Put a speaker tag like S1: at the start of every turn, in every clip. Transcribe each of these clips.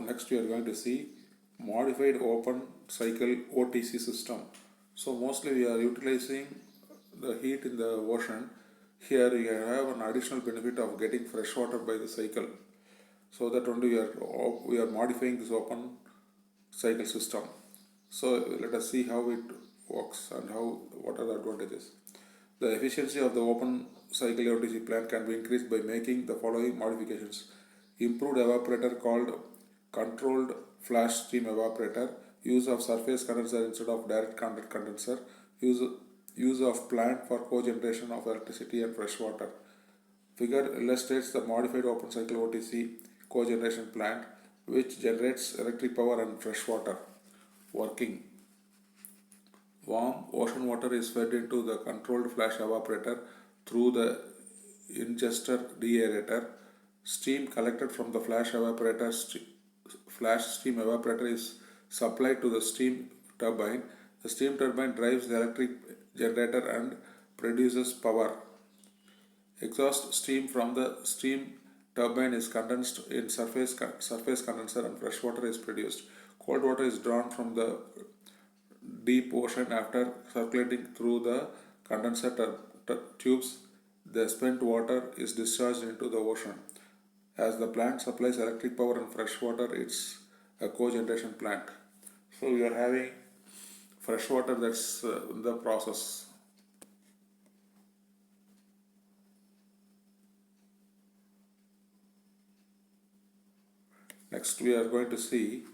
S1: next we are going to see modified open cycle OTC system. So mostly we are utilizing the heat in the ocean. Here you have an additional benefit of getting fresh water by the cycle. So that only we are modifying this open cycle system. So let us see how it works and what are the advantages. The efficiency of the open cycle OTC plant can be increased by making the following modifications. Improved evaporator called controlled flash stream evaporator, use of surface condenser instead of direct contact condenser, use of plant for cogeneration of electricity and fresh water. Figure illustrates the modified open cycle OTC cogeneration plant which generates electric power and fresh water. Working. Warm ocean water is fed into the controlled flash evaporator through the ingester deaerator. Steam collected from the flash stream evaporator is supplied to the steam turbine. The steam turbine drives the electric generator and produces power. Exhaust steam from the steam turbine is condensed in surface condenser and fresh water is produced. Cold water is drawn from the deep ocean after circulating through the condenser tubes. The spent water is discharged into the ocean. As the plant supplies electric power and fresh water, it's a cogeneration plant. So we are having fresh water that's in the process. Next we are going to see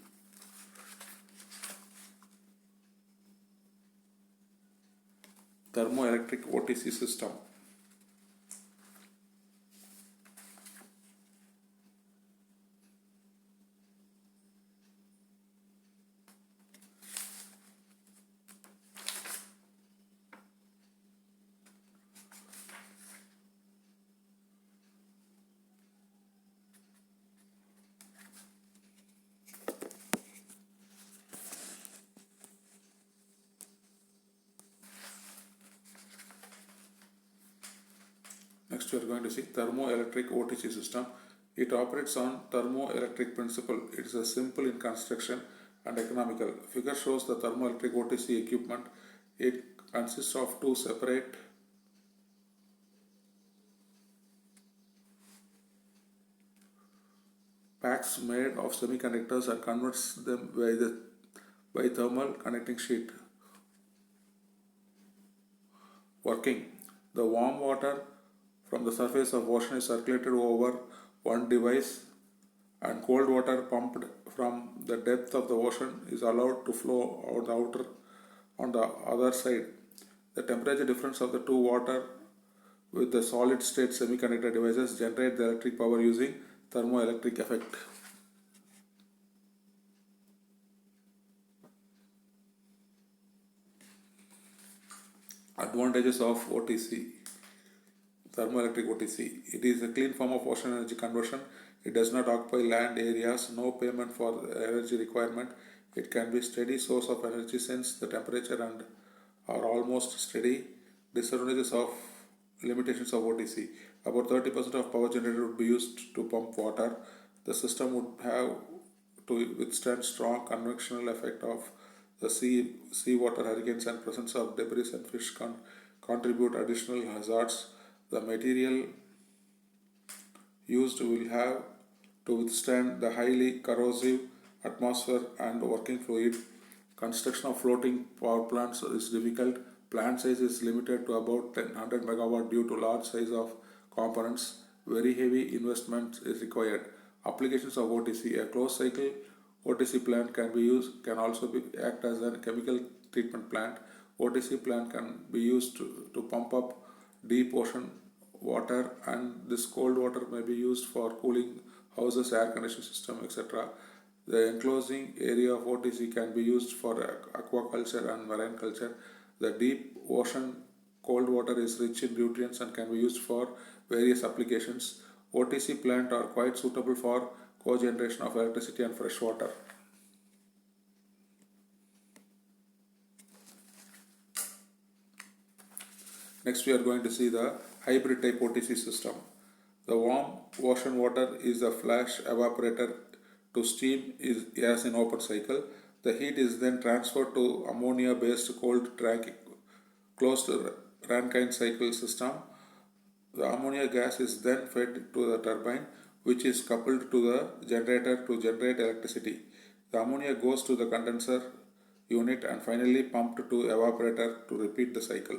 S1: thermoelectric OTC system. Next we are going to see thermoelectric OTC system. It operates on thermoelectric principle. It is simple in construction and economical. Figure shows the thermoelectric OTC equipment. It consists of two separate packs made of semiconductors and converts them by thermal connecting sheet. Working. The warm water from the surface of ocean is circulated over one device and cold water pumped from the depth of the ocean is allowed to flow on the other side. The temperature difference of the two water with the solid state semiconductor devices generate the electric power using thermoelectric effect. Advantages of OTC. Thermoelectric OTC. It is a clean form of ocean energy conversion. It does not occupy land areas, no payment for energy requirement. It can be steady source of energy since the temperature and are almost steady. Disadvantages of limitations of OTC. About 30% of power generated would be used to pump water. The system would have to withstand strong convectional effect of the seawater hurricanes and presence of debris and fish contribute additional hazards. The material used will have to withstand the highly corrosive atmosphere and working fluid. Construction of floating power plants is difficult. Plant size is limited to about 100 megawatt due to large size of components. Very heavy investment is required. Applications of OTC. A closed cycle OTC plant can also act as a chemical treatment plant. OTC plant can be used to pump up deep ocean water, and this cold water may be used for cooling houses, air conditioning system, etc. The enclosing area of OTC can be used for aquaculture and marine culture. The deep ocean cold water is rich in nutrients and can be used for various applications. OTC plants are quite suitable for cogeneration of electricity and fresh water. Next we are going to see the hybrid type OTC system. The warm ocean water is a flash evaporator to steam is as in open cycle. The heat is then transferred to ammonia-based closed Rankine cycle system. The ammonia gas is then fed to the turbine, which is coupled to the generator to generate electricity. The ammonia goes to the condenser unit and finally pumped to evaporator to repeat the cycle.